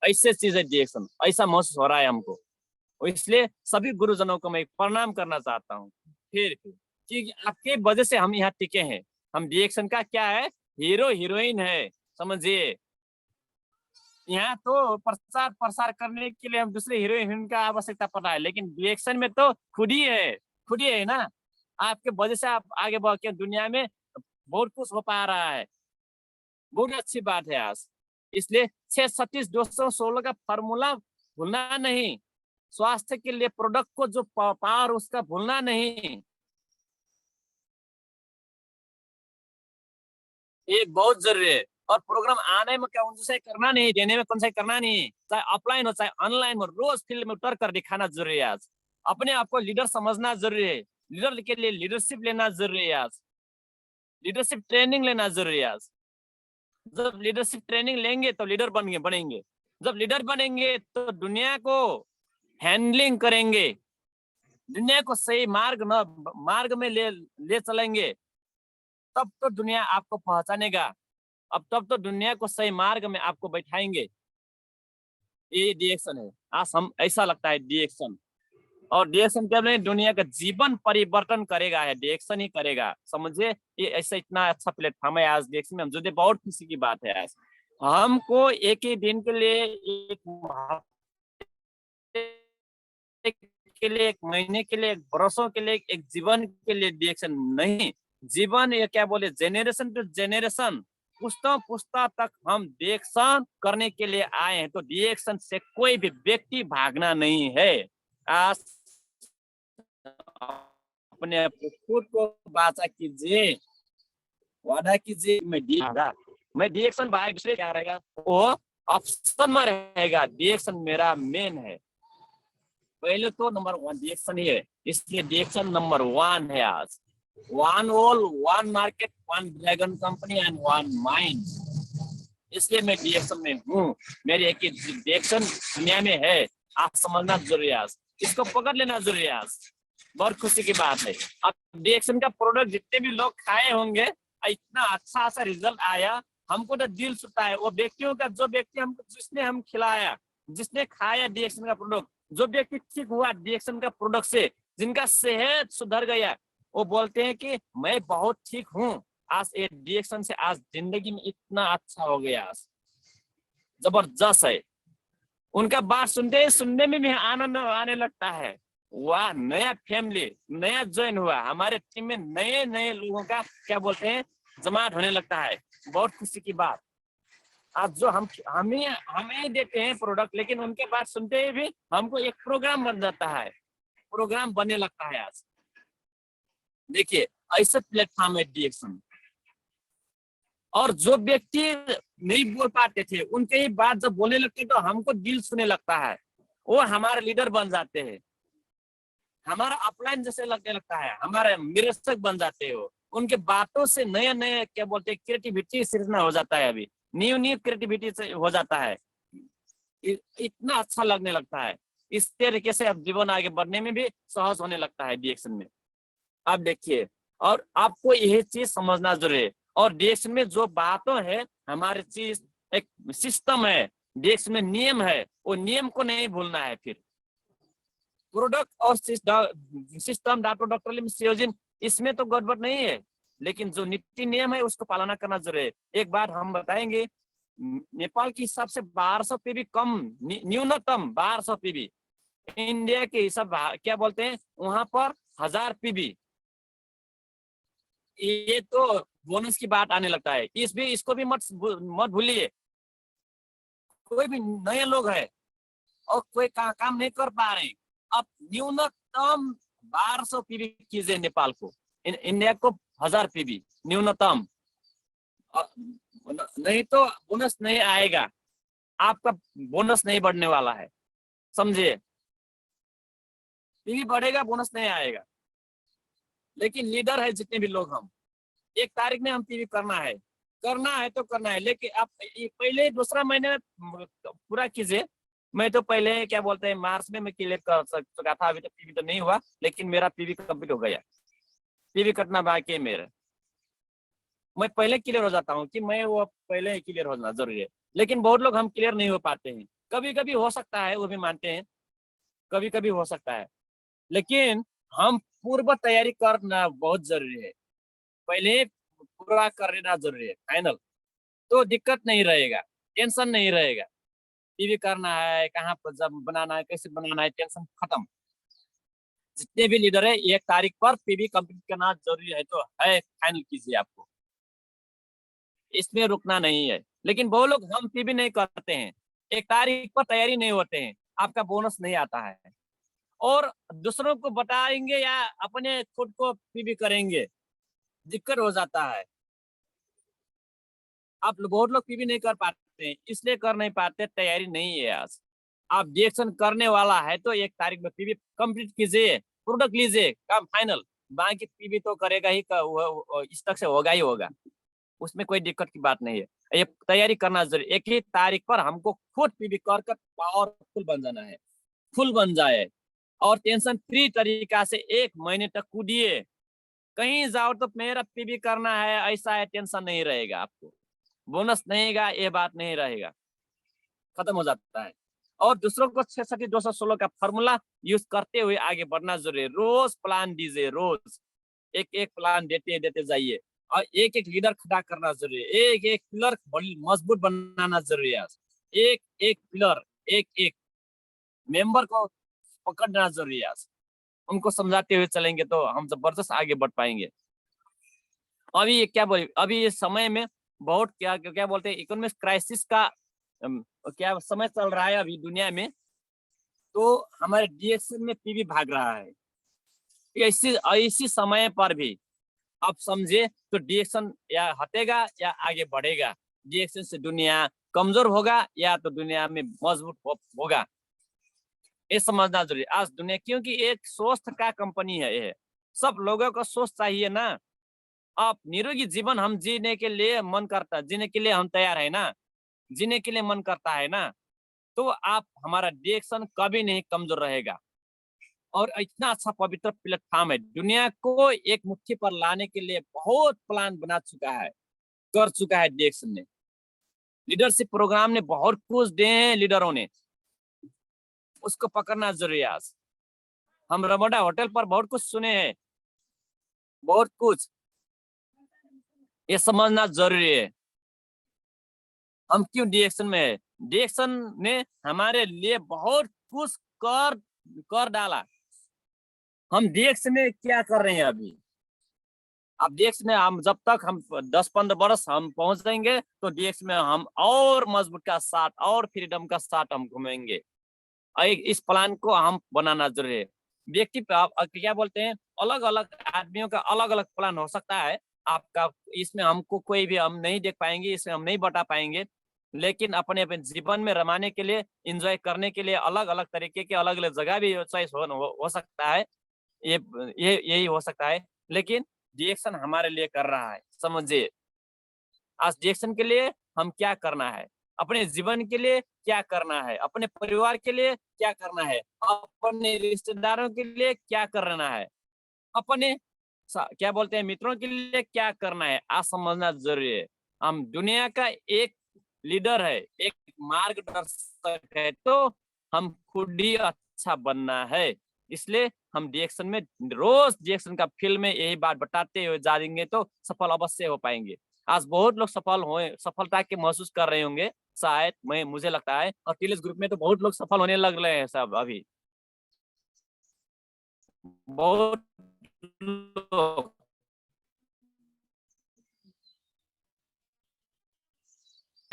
ऐसे चीज है डिएक्शन, ऐसा महसूस हो रहा है हमको। और इसलिए सभी गुरुजनों को मैं प्रणाम करना चाहता हूँ फिर कि आपके वजह से हम यहाँ टिके हैं। हम डिएक्शन का क्या है, हीरो हीरोइन है, समझिए। यहाँ तो प्रचार प्रसार करने के लिए हम दूसरे हीरो हीरोइन का आवश्यकता पड़ रहा है, लेकिन डिएक्शन में तो खुद ही है ना। आपके वजह से आप आगे बढ़ के दुनिया में बहुत कुछ हो पा रहा है, बहुत अच्छी बात है आज। इसलिए 6-36-216 का फॉर्मूला भूलना नहीं, स्वास्थ्य के लिए प्रोडक्ट को जो पावर उसका भूलना नहीं, ये बहुत जरूरी है। और प्रोग्राम आने में क्या उनसे करना नहीं, देने में कौन सा करना नहीं, चाहे ऑफलाइन हो चाहे ऑनलाइन हो, रोज फील्ड में उतर कर दिखाना जरूरी है आज। अपने आप को लीडर समझना जरूरी है, लीडर के लिए लीडरशिप लेना जरूरी है आज, लीडरशिप ट्रेनिंग लेना जरूरी है आज। जब लीडरशिप ट्रेनिंग लेंगे तो लीडर बनेंगे, जब लीडर बनेंगे तो दुनिया को हैंडलिंग करेंगे, दुनिया को सही मार्ग में ले चलेंगे, तब तो दुनिया आपको पहचानेगा। अब तब तो दुनिया को सही मार्ग में आपको बैठाएंगे। ये डिएक्शन है। आज हम ऐसा लगता है डिएक्शन, और डिएक्शन क्या नहीं, दुनिया का जीवन परिवर्तन करेगा है, डिएक्शन ही करेगा, समझिए। ये ऐसा इतना अच्छा प्लेटफॉर्म है आज डिएक्शन में, हम जुड़े, बहुत खुशी की बात है आज। हमको एक ही दिन के लिए, एक के लिए, एक महीने के लिए, एक बरसों के लिए, एक जीवन के लिए डिएक्शन नहीं, जीवन ये क्या बोले, जेनरेशन टू जेनरेशन, पुश्तों पुश्ता तक हम डिएक्शन करने के लिए आए हैं। तो डिएक्शन से कोई भी व्यक्ति भागना नहीं है। आज अपने खुद को बाचा कीजिए, वादा कीजिए, मैं डिएक्शन भाई दूसरे क्या रहेगा, वो ऑप्शन में रहेगा, डिएक्शन मेरा मेन है। पहले तो नंबर 1 डिएक्शन ही है, इसलिए डिएक्शन नंबर 1 है आज। 1 all, 1 market, 1 dragon company and 1 mind. इसलिए मैं डिएक्शन में हूँ, मेरी एक डिएक्शन दुनिया में है, आप समझना जरूरी है आज, इसको पकड़ लेना जरूरी है आज। बहुत खुशी की बात है। अब डिएक्शन का प्रोडक्ट जितने भी लोग खाए होंगे, इतना अच्छा सा रिजल्ट आया, हमको तो दिल छूता है। वो व्यक्तियों का, जो व्यक्ति हमको, जिसने हम खिलाया, जिसने खाया डिएक्शन का प्रोडक्ट, जो व्यक्ति ठीक हुआ डिएक्शन का प्रोडक्ट से, जिनका सेहत सुधर गया, वो बोलते हैं कि मैं बहुत ठीक हूँ आज, ये डिएक्शन से आज जिंदगी में इतना अच्छा हो गया, आज जबरदस्त है। उनका बात सुनने में भी आनंद आने लगता है। वाह, नया फैमिली नया ज्वाइन हुआ, हमारे टीम में नए नए लोगों का क्या बोलते हैं, जमात होने लगता है। बहुत खुशी की बात। आज जो हमें देते हैं प्रोडक्ट, लेकिन उनके बात सुनते ही भी हमको एक प्रोग्राम बन जाता है, प्रोग्राम बनने लगता है आज। देखिए, ऐसे प्लेटफॉर्म है डिएक्शन। और जो व्यक्ति नहीं बोल पाते थे, उनके ही बात जब बोलने लगते तो हमको दिल सुने लगता है, वो हमारे लीडर बन जाते हैं, हमारा अपलाइन जैसे लगने लगता है, हमारे निरीक्षक बन जाते हो। उनके बातों से नए नए क्या बोलते हैं, क्रिएटिविटी सृजना हो जाता है, अभी न्यू क्रिएटिविटी से हो जाता है, इतना अच्छा लगने लगता है। इस तरीके से अब जीवन आगे बढ़ने में भी सहज होने लगता है डिएक्शन में। आप देखिए, और आपको यही चीज समझना जरूरी है। और डिएक्शन में जो बातों है, हमारे चीज एक सिस्टम है, डिएक्शन में नियम है, वो नियम को नहीं भूलना है। फिर प्रोडक्ट और सिस्टम डॉक्टर सियोजिन, इसमें तो गड़बड़ नहीं है, लेकिन जो नीति नियम है उसको पालना करना जरूरी है। एक बात हम बताएंगे, नेपाल के हिसाब से 1200 पीबी कम, न्यूनतम 1200 पीबी, इंडिया के हिसाब क्या बोलते हैं वहां पर 1000 पीबी। ये तो बोनस की बात आने लगता है, इसको भी मत भूलिए। कोई भी नए लोग है और कोई काम नहीं कर पा रहे, अब न्यूनतम 1200 पीबी कीजिए नेपाल को, इंडिया को 1000 पीबी न्यूनतम, नहीं तो बोनस नहीं आएगा, आपका बोनस नहीं बढ़ने वाला है, समझिए। पीबी बढ़ेगा, बोनस नहीं आएगा। लेकिन लीडर है जितने भी लोग, हम 1 तारीख में हम पीवी करना है तो करना है। लेकिन आप पहले दूसरा महीने में पूरा कीजिए। मैं तो पहले क्या बोलते हैं मार्च में मैं क्लियर कर सका था, अभी तक पीवी तो नहीं हुआ, लेकिन मेरा पीवी कंप्लीट हो गया। पीवी कटना बाकी है मेरा, मैं पहले क्लियर हो जाता हूँ कि मैं वो पहले ही क्लियर होना जरूरी है। लेकिन बहुत लोग हम क्लियर नहीं हो पाते हैं, कभी कभी हो सकता है, वो भी मानते हैं, कभी कभी हो सकता है, लेकिन हम पूर्व तैयारी करना बहुत जरूरी है। पहले पूरा कर लेना जरूरी है फाइनल, तो दिक्कत नहीं रहेगा, टेंशन नहीं रहेगा। पीवी करना है, कहाँ पर जब बनाना है, कैसे बनाना है, टेंशन खत्म। जितने भी लीडर है, 1 तारीख पर पीवी कंप्लीट करना जरूरी है तो है, फाइनल कीजिए आपको, इसमें रुकना नहीं है। लेकिन वो लोग हम पीवी नहीं करते हैं, 1 तारीख पर तैयारी नहीं होते हैं, आपका बोनस नहीं आता है, और दूसरों को बताएंगे या अपने खुद को पीवी करेंगे, दिक्कत हो जाता है। आप बहुत लोग पीवी नहीं कर पाते हैं, इसलिए कर नहीं पाते, तैयारी नहीं है आज। आप डिएक्शन करने वाला है तो 1 तारीख में पीवी कंप्लीट कीजिए, प्रोडक्ट लीजिए, काम फाइनल। बाकी पीवी तो करेगा ही, इस तक से होगा ही होगा, उसमें कोई दिक्कत की बात नहीं है। ये तैयारी करना जरूरी, 1 ही तारीख पर हमको खुद पीवी कर पावरफुल बन जाना है, फुल बन जाए, और टेंशन फ्री तरीका से 1 महीने तक कूदिए। कहीं जाओ तो मेरा पीवी करना है, ऐसा है, टेंशन नहीं रहेगा आपको, बोनस नहीं गा, ये बात नहीं रहेगा, खत्म हो जाता है। और दूसरों को 66216 का फॉर्मूला यूज करते हुए आगे बढ़ना जरूरी है। रोज प्लान दीजिए, रोज एक एक प्लान देते देते जाइए, और एक एक लीडर खड़ा करना जरूरी है, एक एक पिलर मजबूत बनाना जरूरी है। एक एक पिलर, एक एक मेंबर को पकड़ना जरूरी है। उनको समझाते हुए चलेंगे तो हम जबरदस्त आगे बढ़ पाएंगे। अभी ये क्या बोले, अभी ये समय में बहुत क्या क्या बोलते हैं, इकोनॉमिक क्राइसिस का क्या समय चल रहा है अभी दुनिया में, तो हमारे डिएक्शन में पीवी भाग रहा है। ऐसी ऐसी समय पर भी आप समझे तो डिएक्शन या हटेगा या आगे बढ़ेगा, डिएक्शन से दुनिया कमजोर होगा या तो दुनिया में मजबूत होगा, ये समझना जरूरी है आज दुनिया, क्योंकि एक स्वस्थ का कंपनी है ये, सब लोगों को स्वस्थ चाहिए ना। आप निरोगी जीवन हम जीने के लिए मन करता, जीने के लिए हम तैयार है ना, जीने के लिए मन करता है ना, तो आप हमारा डिएक्शन कभी नहीं कमजोर रहेगा। और इतना अच्छा पवित्र प्लेटफॉर्म है, दुनिया को एक मुट्ठी पर लाने के लिए बहुत प्लान बना चुका है, कर चुका है डिएक्शन ने, लीडरशिप प्रोग्राम ने बहुत कुछ दिए हैं लीडरों ने, उसको पकड़ना जरूरी है। आज हम रमोडा होटल पर बहुत कुछ सुने हैं, बहुत कुछ, ये समझना जरूरी है हम क्यों डिएक्शन में है। डिएक्शन ने हमारे लिए बहुत कुछ कर कर डाला। हम डीएक्स में क्या कर रहे हैं अभी, अब डीएक्स में हम जब तक हम 10-15 वर्ष हम पहुंच जाएंगे तो डीएक्स में हम और मजबूत का साथ और फ्रीडम का साथ हम घूमेंगे। इस प्लान को हम बनाना जरूरी है। व्यक्ति क्या बोलते हैं, अलग अलग आदमियों का अलग अलग प्लान हो सकता है आपका, इसमें हमको कोई भी हम नहीं देख पाएंगे, इसमें हम नहीं बता पाएंगे, लेकिन अपने अपने जीवन में रमाने के लिए, एंजॉय करने के लिए अलग अलग तरीके के अलग अलग जगह भी चॉइस हो सकता है, ये यही हो सकता है। लेकिन डिएक्शन हमारे लिए कर रहा है, समझिए आज डिएक्शन के लिए हम क्या करना है, अपने जीवन के लिए क्या करना है, अपने परिवार के लिए क्या करना है, अपने रिश्तेदारों के लिए क्या करना है, अपने क्या बोलते हैं मित्रों के लिए क्या करना है, आज समझना जरूरी है। हम दुनिया का एक लीडर है, एक मार्गदर्शक है, तो हम खुद ही अच्छा बनना है। इसलिए हम डिएक्शन में रोज डिएक्शन का फील्ड में यही बात बताते हुए जाएंगे तो सफल अवश्य हो पाएंगे। आज बहुत लोग सफल हुए, सफलता के महसूस कर रहे होंगे शायद, मुझे लगता है, और टीलेस ग्रुप में तो बहुत लोग सफल होने लग रहे हैं सब अभी, बहुत लोग।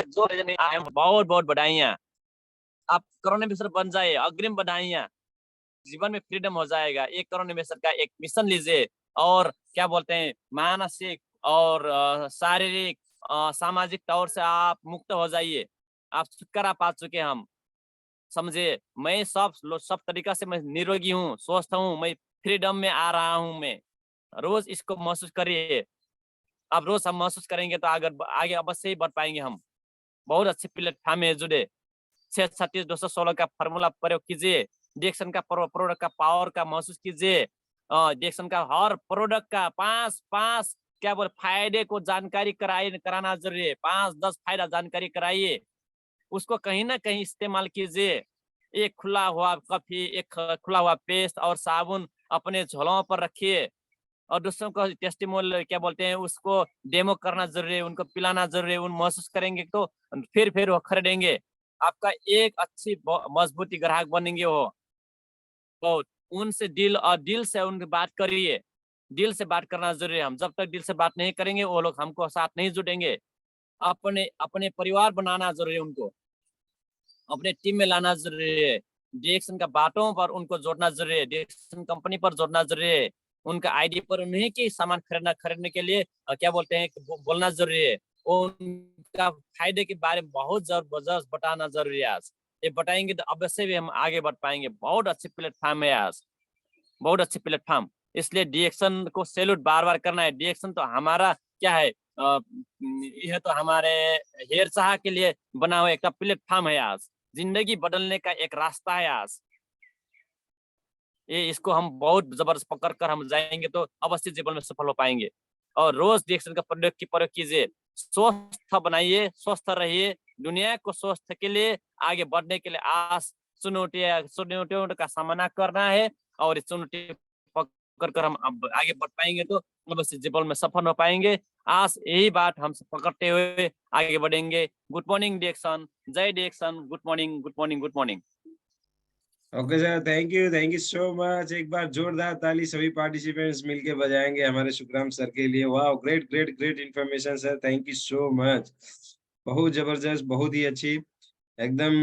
जो बहुत बहुत बधाइयाँ, आप करोड़ निवेशक बन जाए, अग्रिम बधाइयाँ, जीवन में फ्रीडम हो जाएगा। 1 करोड़ निवेशक का एक मिशन लीजिए, और क्या बोलते हैं मानसिक और शारीरिक सामाजिक तौर से आप मुक्त हो जाइए, आप छुटकारा पा चुके हम, समझे। मैं सब तरीका से मैं निरोगी हूँ, स्वस्थ हूँ, मैं फ्रीडम में आ रहा हूँ। मैं रोज इसको महसूस करिए, आप रोज हम महसूस करेंगे तो आगे अवश्य ही बढ़ पाएंगे हम। बहुत अच्छे प्लेटफॉर्म में जुड़े, 636-216 का फॉर्मूला प्रयोग कीजिए, डिएक्शन का प्रोडक्ट का पावर का महसूस कीजिए, डिएक्शन का हर प्रोडक्ट का 5-5 क्या बोले फायदे को जानकारी कराना जरूरी है, 5-10 फायदा जानकारी कराइए, उसको कहीं ना कहीं इस्तेमाल कीजिए। एक खुला हुआ कॉफी, एक खुला हुआ पेस्ट और साबुन अपने झोलों पर रखिए और दूसरों को टेस्टिमोनियल क्या बोलते हैं उसको डेमो करना जरूरी है, उनको पिलाना जरूरी है। उन महसूस करेंगे तो फिर वो खरीदेंगे। आपका एक अच्छी मजबूती ग्राहक बनेंगे वो। तो उनसे दिल से उनकी बात करिए। दिल से बात करना जरूरी है। हम जब तक दिल से बात नहीं करेंगे वो लोग हमको साथ नहीं जुटेंगे। अपने अपने परिवार बनाना जरूरी है उनको, अपने टीम में लाना जरूरी है। डीएक्शन का बातों पर उनको जोड़ना जरूरी है, डीएक्शन कंपनी पर जोड़ना जरूरी है। उनका आईडी पर उन्हीं के सामान खरीदने के लिए क्या बोलते हैं बोलना जरूरी है। उनका फायदे के बारे में बहुत जबरदस्त बताना जरूरी है आज। ये बताएंगे तो अवश्य भी हम आगे बढ़ पाएंगे। बहुत अच्छी प्लेटफॉर्म है आज, बहुत अच्छी प्लेटफॉर्म। इसलिए डीएक्शन को सैल्यूट बार बार करना है। डीएक्शन तो हमारा क्या है, यह तो हमारे हेर शाह के लिए बना हुआ एक प्लेटफॉर्म है आज। जिंदगी बदलने का एक रास्ता है आज। ये इसको हम बहुत जबरदस्त पकड़ कर हम जाएंगे तो अवश्य जीवन में सफल हो पाएंगे। और रोज डीएक्शन का प्रयोग कीजिए। स्वस्थ बनाइए, स्वस्थ रहिए। दुनिया को स्वस्थ के लिए आगे बढ़ने के लिए आज चुनौतियों का सामना करना है और इस चुनौती कर हम अब आगे बढ़ पाएंगे तो अवश्य जीवन में सफल हो पाएंगे। आज यही बात हम पकड़ते हुए आगे बढ़ेंगे। गुड मॉर्निंग डीएक्शन, जय डीएक्शन, good morning, good morning, good morning. Okay sir, thank you so much. एक बार जोरदार ताली सभी पार्टिसिपेंट्स मिलके बजाएंगे हमारे सुखराम सर के लिए। वाह, great great great information sir, thank you so much. बहुत जबरदस्त, बहुत ही अच्छी, एकदम